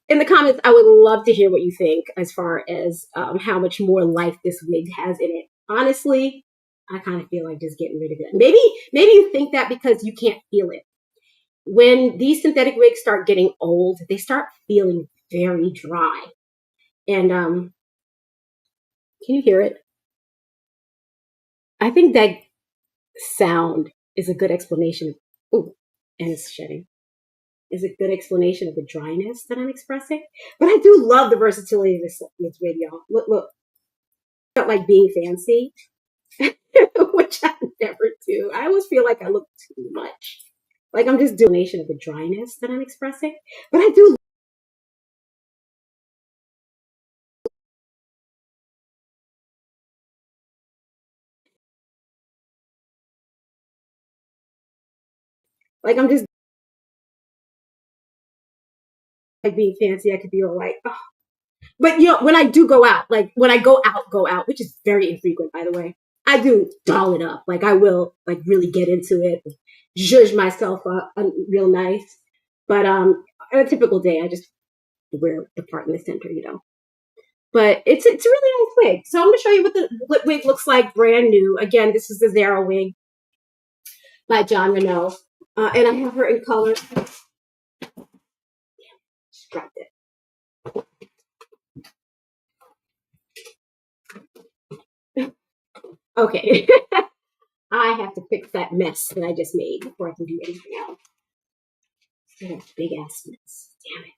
S2: In the comments, I would love to hear what you think as far as how much more life this wig has in it. Honestly, I kind of feel like just getting rid of it. Maybe you think that because you can't feel it. When these synthetic wigs start getting old, they start feeling very dry. And can you hear it? I think that sound is a good explanation. Oh, and it's shedding. Is a good explanation of the dryness that I'm expressing. But I do love the versatility of this wig, y'all. Look. Not like being fancy, which I never do. I always feel like I look too much. Like I'm just doing a nation of the dryness that I'm expressing. But I do. Like I'm just like being fancy. I could be all like, oh. But you know, when I do go out, like when I go out, which is very infrequent, by the way, I do doll it up. Like I will like really get into it, zhuzh myself up real nice. But on a typical day, I just wear the part in the center, you know. But it's a really nice wig. So I'm gonna show you what the wig looks like brand new. Again, this is the Zara wig by Jon Renau, and I have her in color. Just dropped it. Okay. I have to fix that mess that I just made before I can do anything else. That big ass mess. Damn it.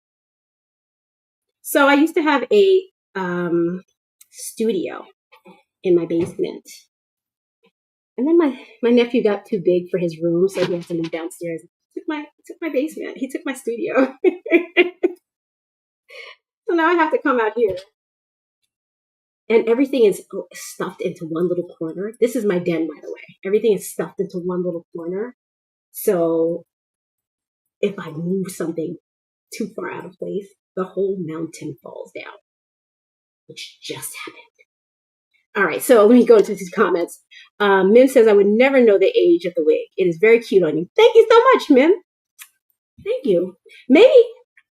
S2: So I used to have a studio in my basement. And then my nephew got too big for his room, so he had to move downstairs. He took my basement. He took my studio. So now I have to come out here. And everything is stuffed into one little corner. This is my den, by the way. Everything is stuffed into one little corner. So if I move something too far out of place, the whole mountain falls down, which just happened. All right, so let me go into these comments. Mim says, I would never know the age of the wig. It is very cute on you. Thank you so much, Mim. Thank you. Maybe,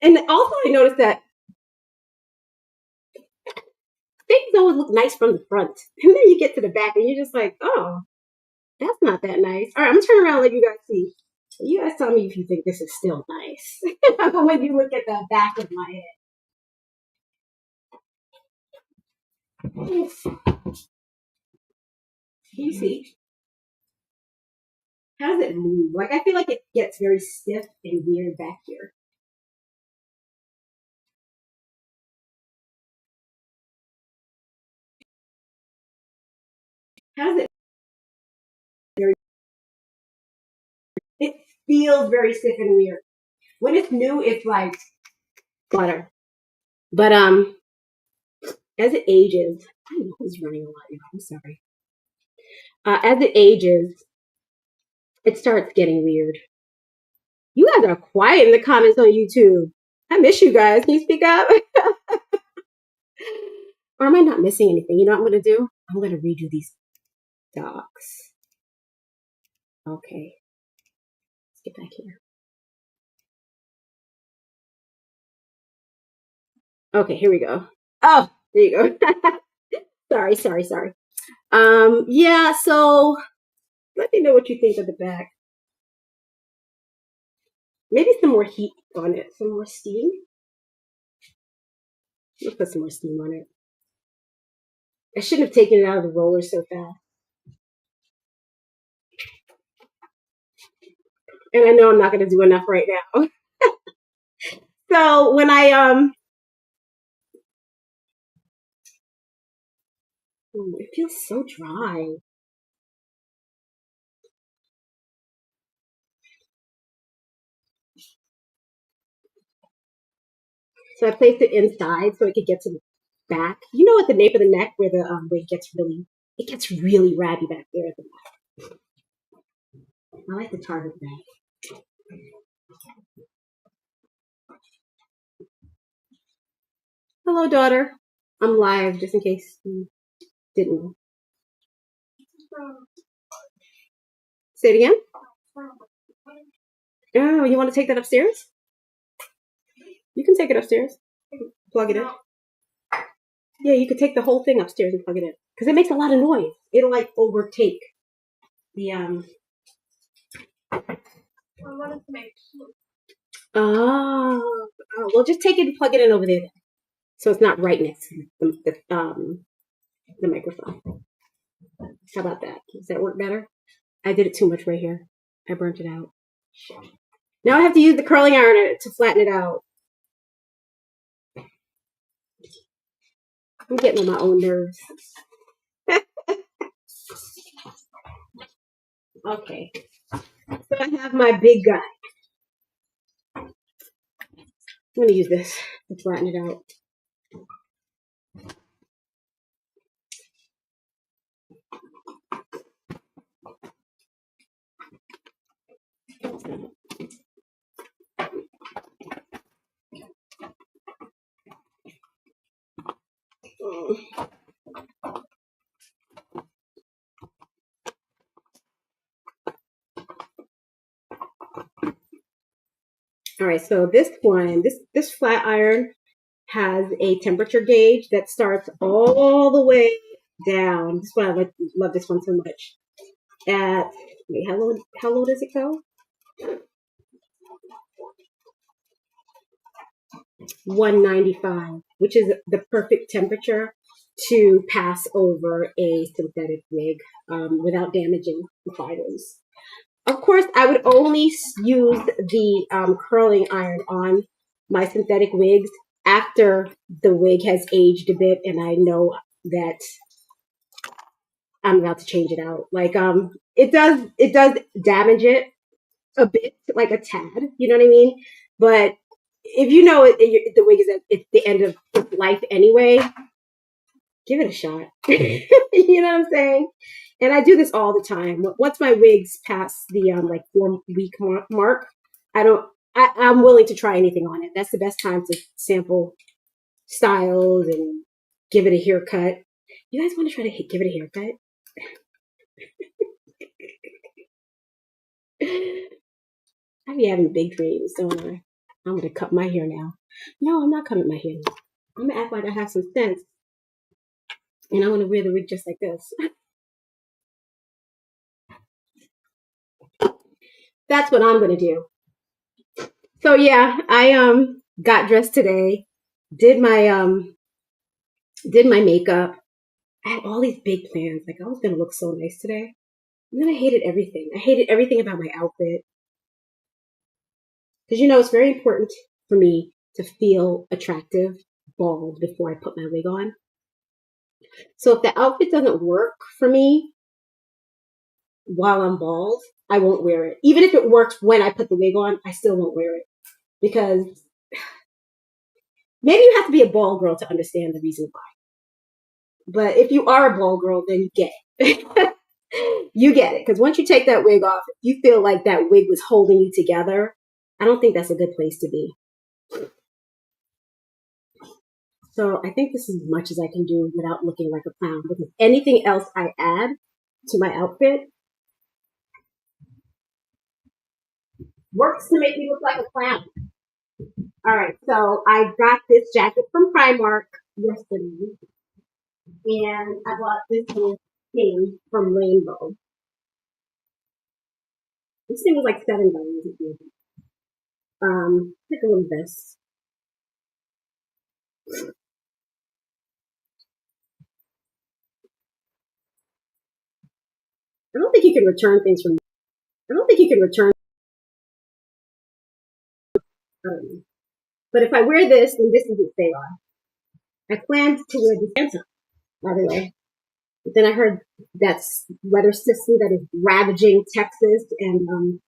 S2: and also I noticed that things always look nice from the front. And then you get to the back and you're just like, oh, that's not that nice. All right, I'm going to turn around and let you guys see. You guys tell me if you think this is still nice. When you look at the back of my head. Oof. Can you see? How does it move? Like, I feel like it gets very stiff and weird back here. How does it? It feels very stiff and weird. When it's new, it's like butter. But as it ages, I know who's running a lot. I'm sorry. As it ages, it starts getting weird. You guys are quiet in the comments on YouTube. I miss you guys. Can you speak up? Or am I not missing anything? You know what I'm going to do? I'm going to redo these docs. Okay. Let's get back here. Okay, here we go. Oh, there you go. Sorry. Yeah, so let me know what you think of the back. Maybe some more heat on it, some more steam. Let's put some more steam on it. I shouldn't have taken it out of the roller so fast. And I know I'm not going to do enough right now. So when it feels so dry. So I placed it inside so it could get to the back. You know, at the nape of the neck where the wig gets really ratty back there at the back. I like the target back. Hello, daughter. I'm live, just in case you didn't know. Say it again. Oh, you want to take that upstairs? You can take it upstairs. Plug it in. Yeah, you could take the whole thing upstairs and plug it in. Because it makes a lot of noise. It'll like overtake the Oh, well, just take it and plug it in over there then. So it's not right next to the microphone. How about that? Does that work better? I did it too much right here. I burnt it out. Now I have to use the curling iron to flatten it out. I'm getting on my own nerves. Okay. So I have my big guy. I'm going to use this to flatten it out. All right, so this one, this flat iron has a temperature gauge that starts all the way down. That's why I love this one so much. At wait, how low does it go? 195, which is the perfect temperature to pass over a synthetic wig without damaging the fibers. Of course, I would only use the curling iron on my synthetic wigs after the wig has aged a bit and I know that I'm about to change it out. Like it does damage it a bit, like a tad. You know what I mean? But if you know the wig is at the end of its life anyway, give it a shot. You know what I'm saying? And I do this all the time. Once my wigs pass the like 4-week mark, I'm willing to try anything on it. That's the best time to sample styles and give it a haircut. You guys want to try to give it a haircut? I be having big dreams, don't I? I'm gonna cut my hair now. No, I'm not cutting my hair. I'm gonna act like I have some sense. And I'm gonna wear the wig just like this. That's what I'm gonna do. So yeah, I got dressed today, did my makeup. I had all these big plans. Like I was gonna look so nice today. And then I hated everything. I hated everything about my outfit. Because you know it's very important for me to feel attractive bald before I put my wig on. So if the outfit doesn't work for me while I'm bald, I won't wear it. Even if it works when I put the wig on, I still won't wear it. Because maybe you have to be a bald girl to understand the reason why. But if you are a bald girl, then you get it. You get it. Because once you take that wig off, you feel like that wig was holding you together. I don't think that's a good place to be. So I think this is as much as I can do without looking like a clown. Because anything else I add to my outfit works to make me look like a clown. All right, so I got this jacket from Primark yesterday. And I bought this little thing from Rainbow. This thing was like $7. Like a little vest. I don't think you can return things from. I don't think you can return. I don't know. But if I wear this, then this doesn't stay on. I planned to wear this Santa, by the way. But then I heard that weather system that is ravaging Texas and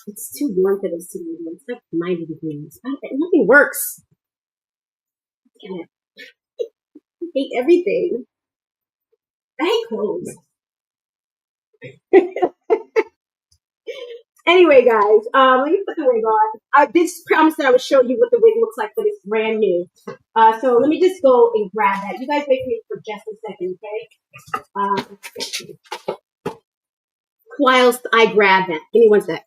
S2: it's too warm for this to be. It's like 90 degrees. Nothing works. Damn it. I hate everything. I hate clothes. Anyway, guys, let me put the wig on. I did promise that I would show you what the wig looks like, but it's brand new. So let me just go and grab that. You guys wait for me for just a second, okay? Whilst I grab that. Give me one sec.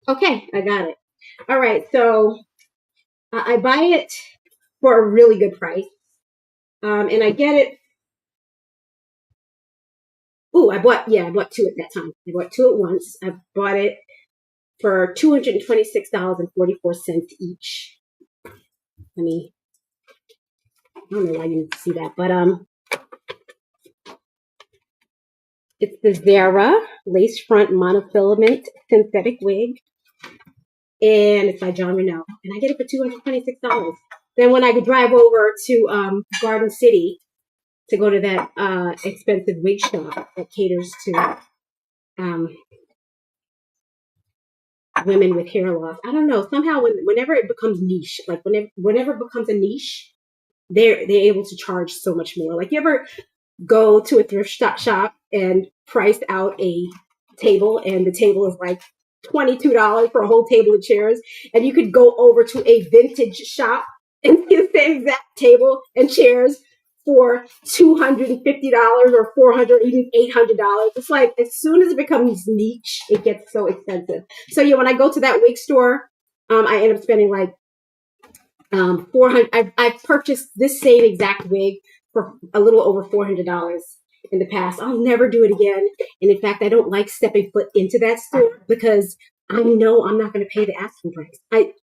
S2: Okay, I got it. All right, so I buy it for a really good price. And I get it. I bought two at that time. I bought two at once. I bought it for $226.44 each. I don't know why you need to see that, but it's the Zara lace front monofilament synthetic wig, and it's by Jon Renau, and I get it for $226. Then when I could drive over to Garden City to go to that expensive wig shop that caters to women with hair loss, I don't know. Somehow, whenever it becomes niche, like whenever it becomes a niche, they're able to charge so much more. Like, you ever go to a thrift shop and price out a table, and the table is like $22 for a whole table of chairs, and you could go over to a vintage shop and see the same exact table and chairs for $250 or $400, even $800. It's like, as soon as it becomes niche, it gets so expensive. So yeah, when I go to that wig store, I end up spending like $400. I've purchased this same exact wig for a little over $400 in the past. I'll never do it again. And in fact, I don't like stepping foot into that store because I know I'm not going to pay the asking price.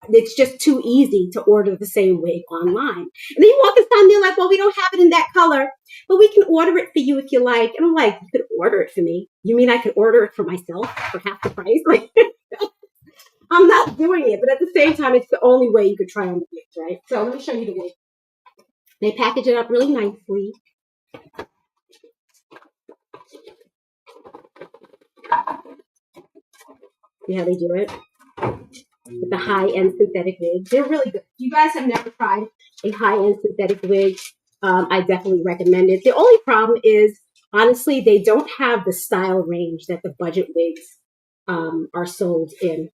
S2: It's just too easy to order the same wig online. And then you walk inside and they're like, well, we don't have it in that color, but we can order it for you if you like. And I'm like, you could order it for me? You mean I could order it for myself for half the price? Like, I'm not doing it. But at the same time, it's the only way you could try on the wigs, right? So let me show you the wig. They package it up really nicely. See how they do it? With the high-end synthetic wigs. They're really good. If you guys have never tried a high-end synthetic wig, I definitely recommend it. The only problem is, honestly, they don't have the style range that the budget wigs are sold in.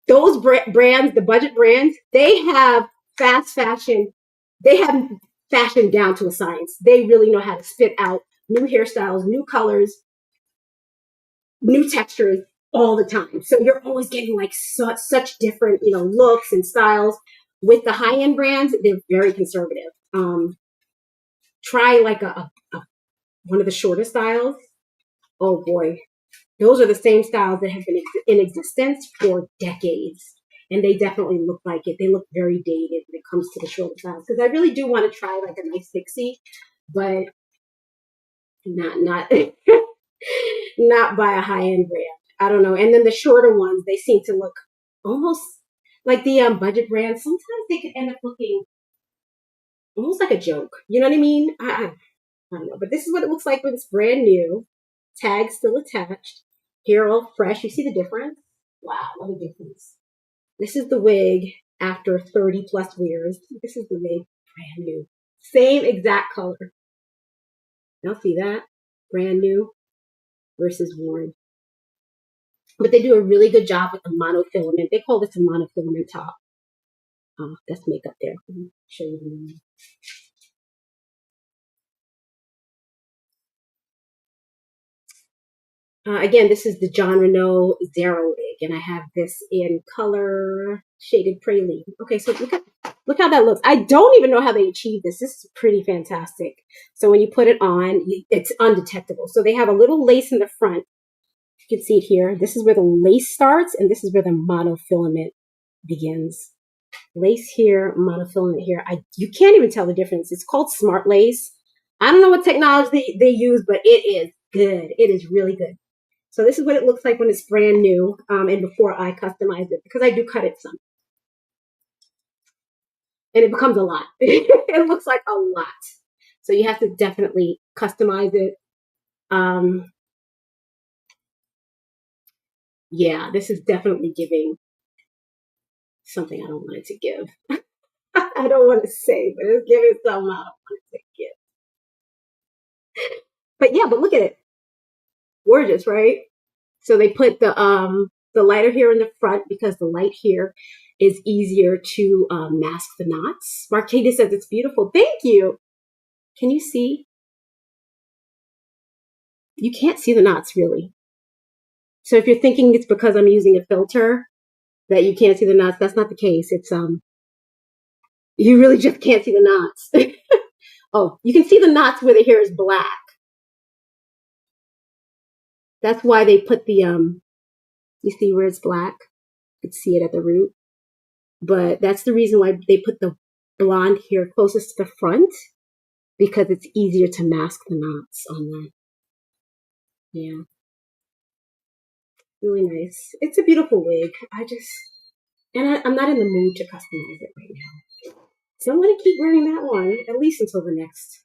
S2: Those brands, the budget brands, they have fast fashion. They have fashion down to a science. They really know how to spit out new hairstyles, new colors, new textures all the time. So you're always getting like such different, looks and styles. With the high-end brands, they're very conservative. Try like a one of the shorter styles. Oh boy, those are the same styles that have been in existence for decades. And they definitely look like it. They look very dated when it comes to the shorter styles. Because I really do want to try like a nice fixie, but not not by a high-end brand. I don't know. And then the shorter ones, they seem to look almost like the budget brands. Sometimes they could end up looking almost like a joke. You know what I mean? I don't know. But this is what it looks like when it's brand new. Tag still attached. Hair all fresh. You see the difference? Wow, what a difference. This is the wig after 30 plus wears. This is the wig brand new. Same exact color. Y'all see that? Brand new versus worn. But they do a really good job with the monofilament. They call this a monofilament top. That's makeup there. Let me show you. Again, this is the Jon Renau Zara wig, and I have this in color shaded praline. Okay, so look how that looks. I don't even know how they achieve this. This is pretty fantastic. So when you put it on, it's undetectable. So they have a little lace in the front. You can see it here. This is where the lace starts, and this is where the monofilament begins. Lace here, monofilament here. You can't even tell the difference. It's called Smart Lace. I don't know what technology they use, but it is good. It is really good. So this is what it looks like when it's brand new, and before I customize it, because I do cut it some. and it becomes a lot. It looks like a lot. So you have to definitely customize it. Yeah, this is definitely giving something I don't want it to give. I don't want to say, but it's giving something I don't want it to give. But yeah, but look at it. Gorgeous, right? So they put the lighter here in the front because the light here is easier to mask the knots. Marquita says it's beautiful. Thank you. Can you see? You can't see the knots really. So if you're thinking it's because I'm using a filter that you can't see the knots, that's not the case. It's you really just can't see the knots. Oh, you can see the knots where the hair is black. That's why they put the you see where it's black? You can see it at the root. But that's the reason why they put the blonde hair closest to the front, because it's easier to mask the knots on that. Yeah. Really nice. It's a beautiful wig. I'm not in the mood to customize it right now. So I'm going to keep wearing that one at least until the next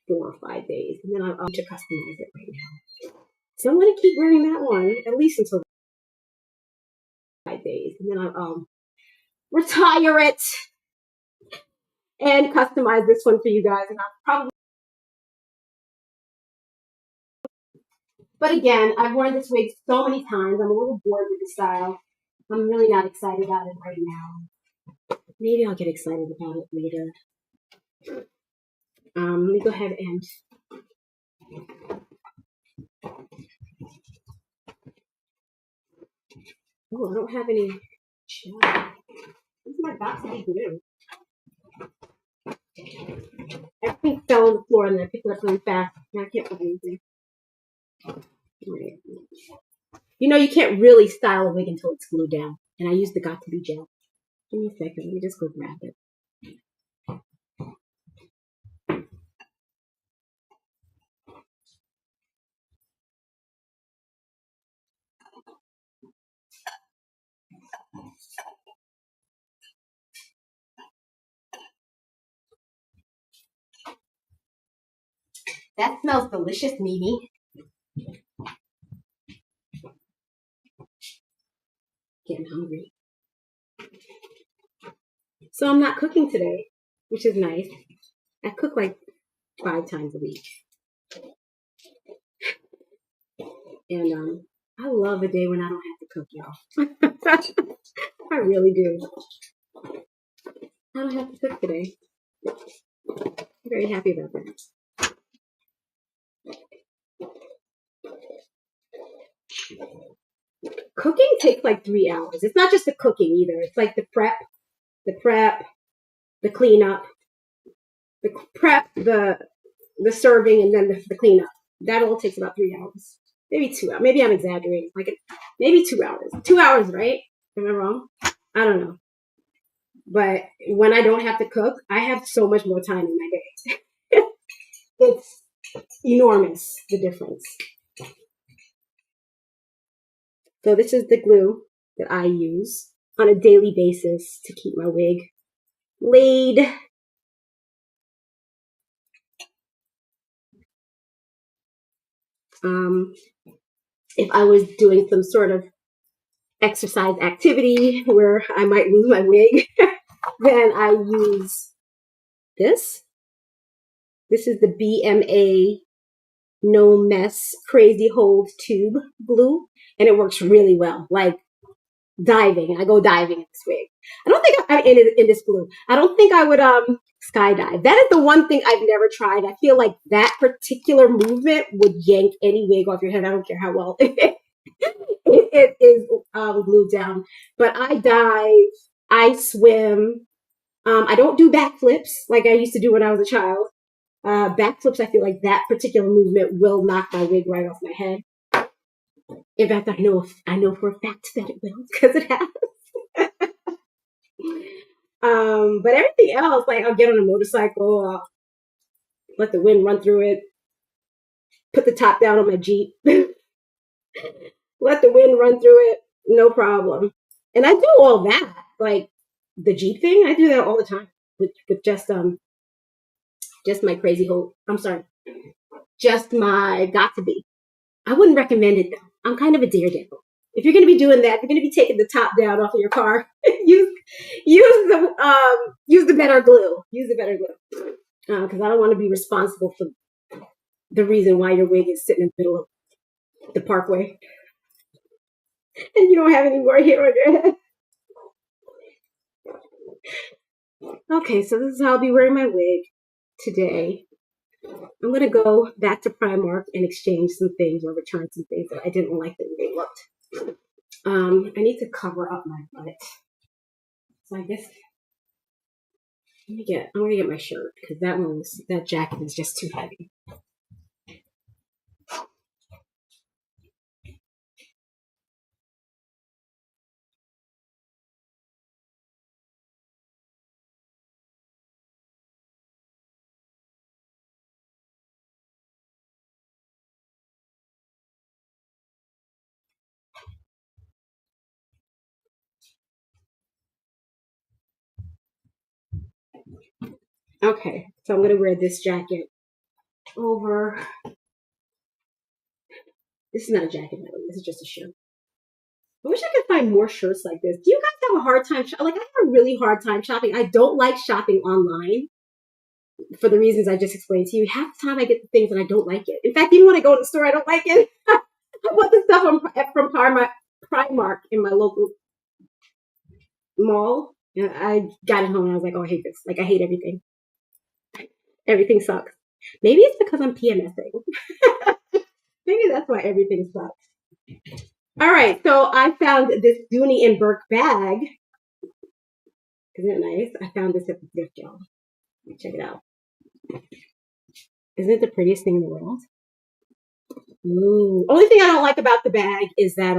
S2: 4 or 5 days. And then I'll to customize it right now. So I'm going to keep wearing that one at least until 5 days. And then I'll retire it and customize this one for you guys. And I'll probably. But again, I've worn this wig so many times. I'm a little bored with the style. I'm really not excited about it right now. Maybe I'll get excited about it later. Let me go ahead and I don't have any gel. This is my box of glue. Everything fell on the floor and then I picked it up really fast. Now I can't put anything. You know, you can't really style a wig until it's glued down. And I use the Got2b gel. Give me a second. Let me just go grab it. That smells delicious, Mimi. Getting hungry. So I'm not cooking today, which is nice. I cook like 5 times a week. And I love a day when I don't have to cook, y'all. I really do. I don't have to cook today. I'm very happy about that. Cooking takes like 3 hours. It's not just the cooking either. It's like the prep, the cleanup, the serving, and then the cleanup. That all takes about 3 hours. Maybe 2 hours. Maybe I'm exaggerating. Maybe 2 hours. 2 hours, right? Am I wrong? I don't know. But when I don't have to cook, I have so much more time in my day. It's enormous, the difference. So this is the glue that I use on a daily basis to keep my wig laid. If I was doing some sort of exercise activity where I might lose my wig, then I use this. This is the BMA No Mess Crazy Hold Tube glue, and it works really well. Like diving, I go diving in this wig. I don't think I'm in this glue. I don't think I would skydive. That is the one thing I've never tried. I feel like that particular movement would yank any wig off your head. I don't care how well it is glued down. But I dive, I swim. I don't do backflips like I used to do when I was a child. Backflips, I feel like that particular movement will knock my wig right off my head. In fact, I know for a fact that it will, because it has. But everything else, like I'll get on a motorcycle, I'll let the wind run through it, put the top down on my Jeep, let the wind run through it, no problem. And I do all that, like the Jeep thing, I do that all the time. with just my crazy whole. I'm sorry, just my got to be. I wouldn't recommend it though. I'm kind of a daredevil. If you're going to be doing that, if you're going to be taking the top down off of your car, use the better glue. Use the better glue because I don't want to be responsible for the reason why your wig is sitting in the middle of the parkway and you don't have any more hair on your head. Okay, so this is how I'll be wearing my wig today. I'm going to go back to Primark and exchange some things or return some things that I didn't like the way they looked. I need to cover up my butt. So I guess I'm gonna get my shirt because that jacket is just too heavy. Okay, so I'm gonna wear this jacket over. This is not a jacket, by the way. This is just a shirt. I wish I could find more shirts like this. Do you guys have a hard time? Like, I have a really hard time shopping. I don't like shopping online for the reasons I just explained to you. Half the time I get the things and I don't like it. In fact, even when I go to the store, I don't like it. I bought the stuff from Primark in my local mall. And I got it home and I was like, oh, I hate this. Like, I hate everything. Everything sucks. Maybe it's because I'm PMSing. Maybe that's why everything sucks. All right, so I found this Dooney and Burke bag. Isn't it nice? I found this at the thrift, y'all. Check it out. Isn't it the prettiest thing in the world? Ooh. Only thing I don't like about the bag is that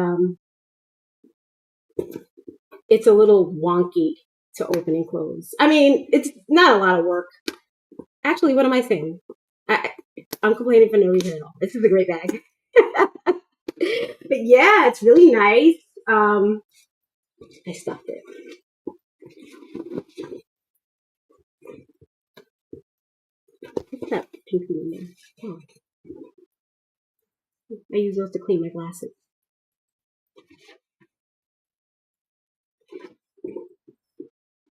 S2: it's a little wonky to open and close. I mean, it's not a lot of work. Actually, what am I saying? I'm complaining for no reason at all. This is a great bag. But yeah, it's really nice. I stuffed it. What's that pink in there? Oh. I use those to clean my glasses.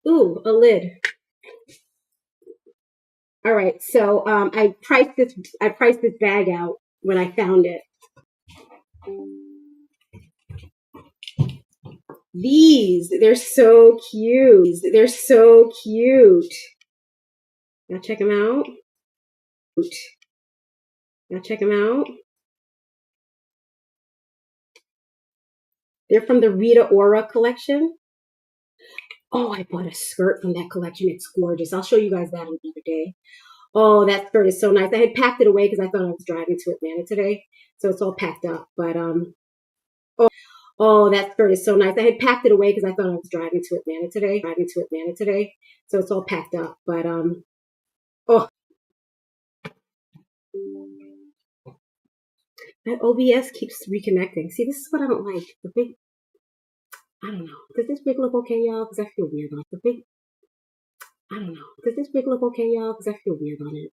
S2: Ooh, a lid. All right, so I priced this bag out when I found it. They're so cute. They're so cute. Y'all check them out. Y'all check them out. They're from the Rita Ora collection. Oh, I bought a skirt from that collection. It's gorgeous. I'll show you guys that another day. Oh, that skirt is so nice. I had packed it away because I thought I was driving to Atlanta today. So it's all packed up. But, oh, that skirt is so nice. I had packed it away because I thought I was driving to Atlanta today. So it's all packed up. But, oh. That OBS keeps reconnecting. See, this is what I don't like. The big, I don't know. Does this wig look okay, y'all? Because I feel weird on it. I don't know. Does this wig look okay, y'all? Because I feel weird on it.